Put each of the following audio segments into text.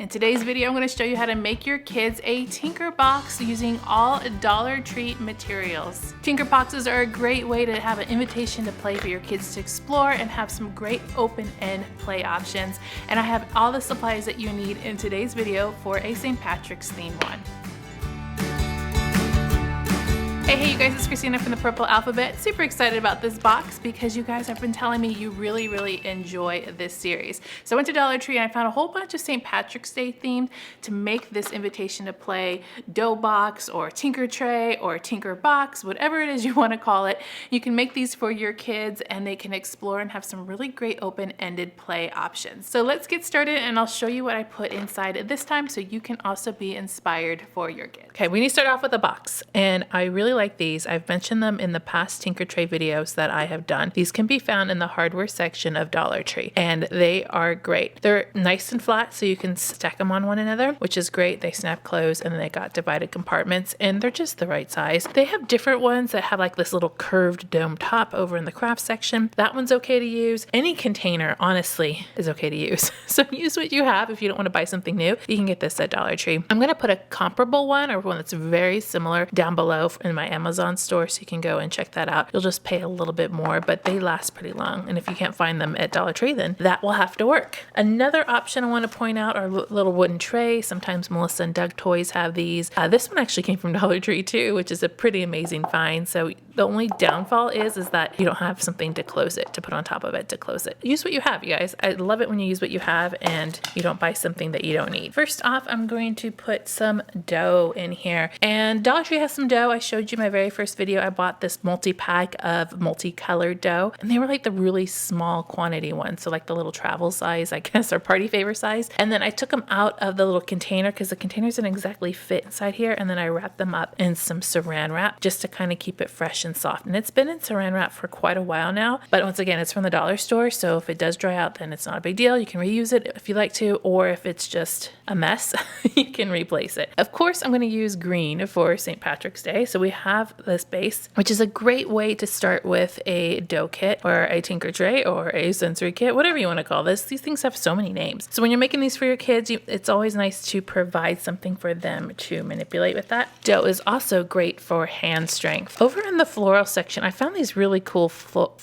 In today's video, I'm going to show you how to make your kids a Tinker Box using all Dollar Tree materials. Tinker Boxes are a great way to have an invitation to play for your kids to explore and have some great open-end play options. And I have all the supplies that you need in today's video for a St. Patrick's theme one. Hey you guys, it's Christina from the Purple Alphabet. Super excited about this box because you guys have been telling me you really enjoy this series. So I went to Dollar Tree and I found a whole bunch of St. Patrick's Day themed to make this invitation to play dough box or Tinker Tray or Tinker Box, whatever it is you want to call it. You can make these for your kids and they can explore and have some really great open-ended play options. So let's get started and I'll show you what I put inside this time so you can also be inspired for your kids. Okay, we need to start off with a box, and I really like these. I've mentioned them in the past Tinker Tray videos that I have done. These can be found in the hardware section of Dollar Tree, and they are great. They're nice and flat, so you can stack them on one another, which is great. They snap closed, and then they got divided compartments, and they're just the right size. They have different ones that have like this little curved dome top over in the craft section. That one's okay to use. Any container, honestly, is okay to use. So use what you have. If you don't want to buy something new, you can get this at Dollar Tree. I'm going to put a comparable one or one that's very similar down below in my Amazon store, so you can go and check that out. You'll just pay a little bit more, but they last pretty long. And if you can't find them at Dollar Tree, then that will have to work. Another option I want to point out are little wooden trays. Sometimes Melissa and Doug Toys have these. This one actually came from Dollar Tree too, which is a pretty amazing find. So the only downfall is that you don't have something to close it, to put on top of it to close it. Use what you have, you guys. I love it when you use what you have and you don't buy something that you don't need. First off, I'm going to put some dough in here. And Dollar Tree has some dough. I showed you my very first video. I bought this multi-pack of multicolored dough, and they were like the really small quantity ones. So like the little travel size, I guess, or party favor size. And then I took them out of the little container because the containers didn't exactly fit inside here. And then I wrapped them up in some saran wrap just to kind of keep it fresh and soft. And it's been in saran wrap for quite a while now. But once again, it's from the dollar store. So if it does dry out, then it's not a big deal. You can reuse it if you like to, or if it's just a mess, you can replace it. Of course, I'm going to use green for St. Patrick's Day. So we have this base, which is a great way to start with a dough kit or a Tinker Tray or a sensory kit, whatever you want to call this. These things have so many names. So when you're making these for your kids, it's always nice to provide something for them to manipulate with that. Dough is also great for hand strength. Over in the floral section, I found these really cool faux,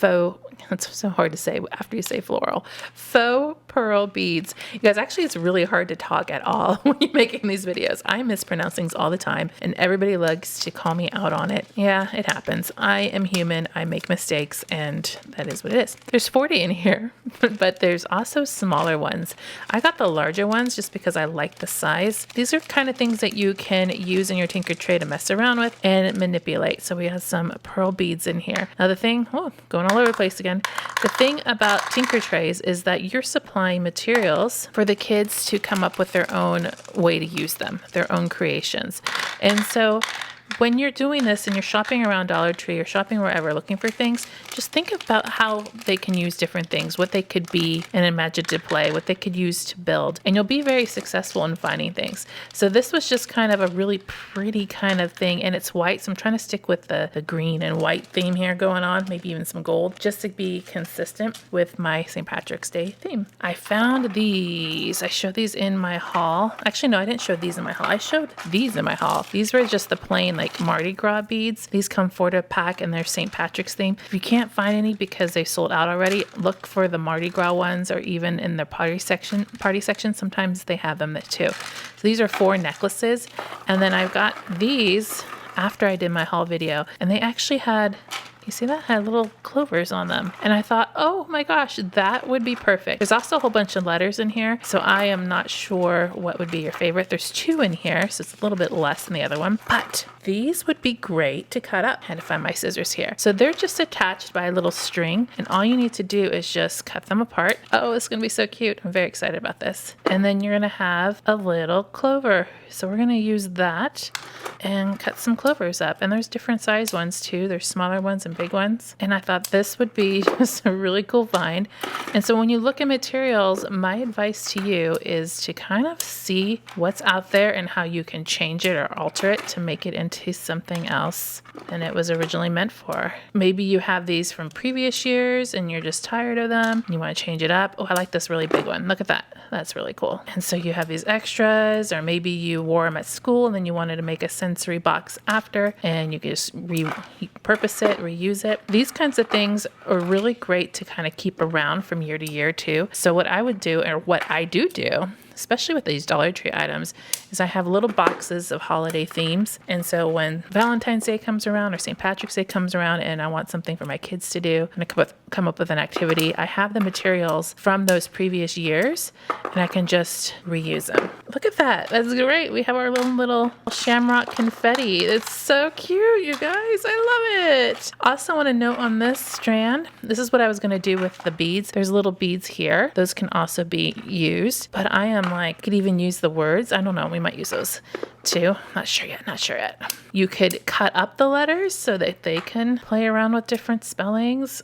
it's so hard to say after you say floral, faux pearl beads. You guys, actually, it's really hard to talk at all when you're making these videos. I mispronounce things all the time, and everybody likes to call me out on it. Yeah, it happens. I am human. I make mistakes, and that is what it is. There's 40 in here, but there's also smaller ones. I got the larger ones just because I like the size. These are kind of things that you can use in your Tinker Tray to mess around with and manipulate. So we have some pearl beads in here. Now the thing, going all over the place again. The thing about Tinker Trays is that you're supplying materials for the kids to come up with their own way to use them, their own creations. And so when you're doing this and you're shopping around Dollar Tree or shopping wherever looking for things, just think about how they can use different things, what they could be and imagine to play, what they could use to build, and you'll be very successful in finding things. So this was just kind of a really pretty kind of thing, and it's white, so I'm trying to stick with the green and white theme here going on, maybe even some gold, just to be consistent with my St. Patrick's Day theme. I found these. I showed these in my haul. Actually, no, I didn't show these in my haul. I showed these in my haul. These were just the plain like Mardi Gras beads. These come 4-pack and they're St. Patrick's theme. If you can't find any because they sold out already, look for the Mardi Gras ones, or even in the party section. Sometimes they have them too. So these are 4 necklaces. And then I've got these after I did my haul video, and they actually had, you see that? Had little clovers on them. And I thought, oh my gosh, that would be perfect. There's also a whole bunch of letters in here, so I am not sure what would be your favorite. There's 2 in here, so it's a little bit less than the other one. But these would be great to cut up. I had to find my scissors here. So they're just attached by a little string, and all you need to do is just cut them apart. Oh, it's gonna be so cute. I'm very excited about this. And then you're gonna have a little clover. So we're gonna use that and cut some clovers up. And there's different size ones too. There's smaller ones and big ones. And I thought this would be just a really cool find. And so when you look at materials, my advice to you is to kind of see what's out there and how you can change it or alter it to make it into something else than it was originally meant for. Maybe you have these from previous years and you're just tired of them and you want to change it up. Oh, I like this really big one. Look at that. That's really cool. And so you have these extras, or maybe you wore them at school and then you wanted to make a sensory box after, and you can just repurpose it, reuse it. These kinds of things are really great to kind of keep around from year to year too. So what I would do, or what I do, especially with these Dollar Tree items, is I have little boxes of holiday themes. And so when Valentine's Day comes around or St. Patrick's Day comes around and I want something for my kids to do and I come up with an activity, I have the materials from those previous years and I can just reuse them. Look at that. That's great. We have our little shamrock confetti. It's so cute, you guys. I love it. Also want to note on this strand, this is what I was going to do with the beads. There's little beads here. Those can also be used, but I am could even use the words. I don't know. We might use those too. Not sure yet. You could cut up the letters so that they can play around with different spellings.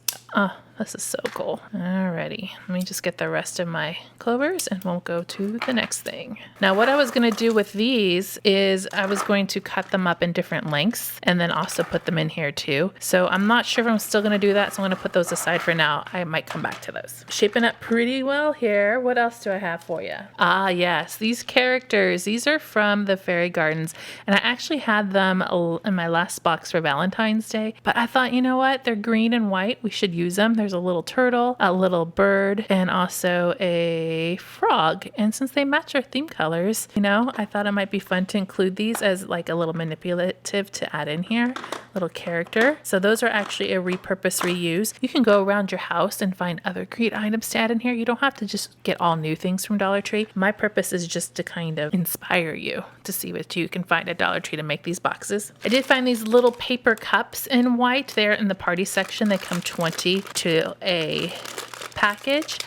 This is so cool. Alrighty, let me just get the rest of my clovers and we'll go to the next thing. Now what I was going to do with these is I was going to cut them up in different lengths and then also put them in here too. So I'm not sure if I'm still going to do that, so I'm going to put those aside for now. I might come back to those. Shaping up pretty well here. What else do I have for you? Yes, these characters. These are from the Fairy Gardens, and I actually had them in my last box for Valentine's Day, but I thought, you know what? They're green and white. We should use them. There's a little turtle, a little bird, and also a frog. And since they match our theme colors, I thought it might be fun to include these as like a little manipulative to add in here, little character. So those are actually a repurpose, reuse. You can go around your house and find other great items to add in here. You don't have to just get all new things from Dollar Tree. My purpose is just to kind of inspire you to see what you can find at Dollar Tree to make these boxes. I did find these little paper cups in white. They're in the party section. They come 20 to a package.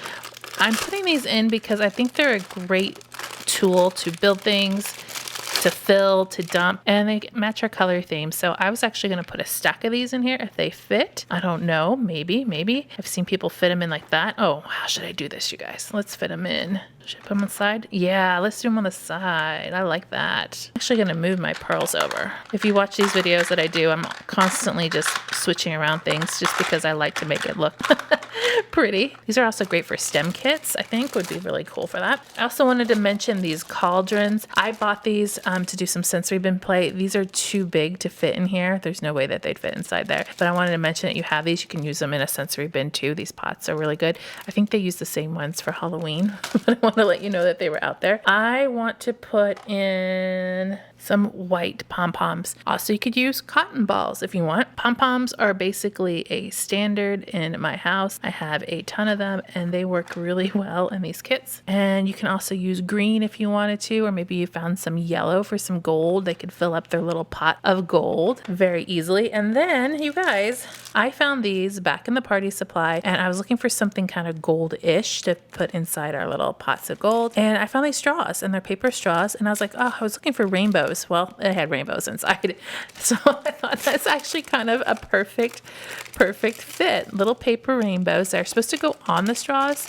I'm putting these in because I think they're a great tool to build things, to fill, to dump, and they match our color theme. So I was actually going to put a stack of these in here if they fit. I don't know, maybe. I've seen people fit them in like that. Oh, how should I do this, you guys? Let's fit them in. Should I put them on the side? Yeah, let's do them on the side. I like that. I'm actually going to move my pearls over. If you watch these videos that I do, I'm constantly just switching around things just because I like to make it look pretty. These are also great for stem kits, I think would be really cool for that. I also wanted to mention these cauldrons. I bought these to do some sensory bin play. These are too big to fit in here. There's no way that they'd fit inside there. But I wanted to mention that you have these. You can use them in a sensory bin too. These pots are really good. I think they use the same ones for Halloween, but I want to let you know that they were out there. I want to put in some white pom-poms. Also, you could use cotton balls if you want. Pom-poms are basically a standard in my house. I have a ton of them and they work really well in these kits. And you can also use green if you wanted to, or maybe you found some yellow for some gold. They could fill up their little pot of gold very easily. And then, you guys, I found these back in the party supply and I was looking for something kind of gold-ish to put inside our little pots of gold. And I found these straws, and they're paper straws. And I was like, oh, I was looking for rainbows. Well, it had rainbows inside. So I thought that's actually kind of a perfect fit. Little paper rainbows. They're supposed to go on the straws.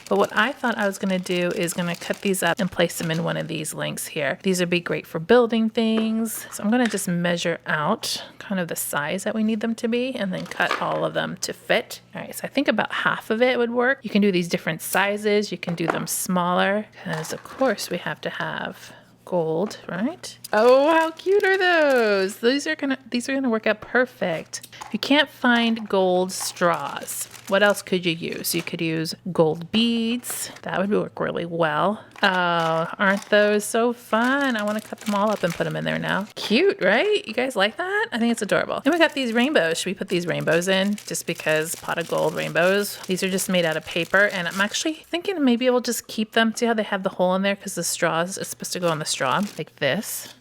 But what I thought I was going to do is going to cut these up and place them in one of these links here. These would be great for building things. So I'm going to just measure out kind of the size that we need them to be and then cut all of them to fit. All right, so I think about half of it would work. You can do these different sizes. You can do them smaller because, of course, we have to have gold, right? Oh, how cute are those? These are gonna work out perfect. If you can't find gold straws, what else could you use? You could use gold beads. That would work really well. Oh, aren't those so fun? I want to cut them all up and put them in there now. Cute, right? You guys like that? I think it's adorable. And we got these rainbows. Should we put these rainbows in? Just because pot of gold rainbows. These are just made out of paper, and I'm actually thinking maybe we'll just keep them. See how they have the hole in there because the straws is supposed to go on the straw like this.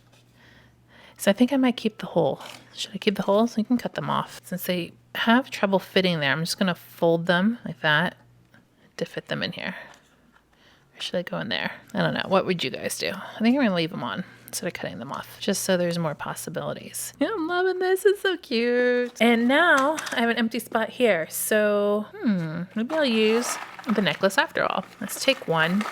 So I think I might keep the hole. Should I keep the holes? We can cut them off. Since they have trouble fitting there, I'm just going to fold them like that to fit them in here. Or should I go in there? I don't know. What would you guys do? I think I'm going to leave them on instead of cutting them off, just so there's more possibilities. Yeah, I'm loving this. It's so cute. And now I have an empty spot here. So, maybe I'll use the necklace after all. Let's take one.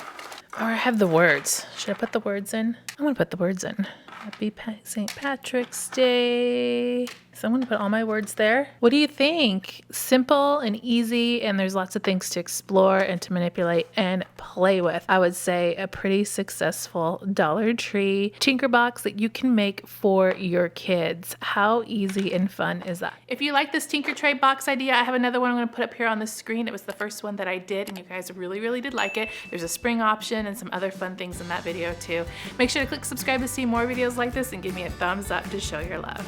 Or I have the words. Should I put the words in? I'm going to put the words in. Happy St. Patrick's Day. So I'm gonna put all my words there. What do you think? Simple and easy, and there's lots of things to explore and to manipulate and play with. I would say a pretty successful Dollar Tree tinker box that you can make for your kids. How easy and fun is that? If you like this tinker tray box idea, I have another one I'm gonna put up here on the screen. It was the first one that I did, and you guys really did like it. There's a spring option and some other fun things in that video too. Make sure to click subscribe to see more videos like this and give me a thumbs up to show your love.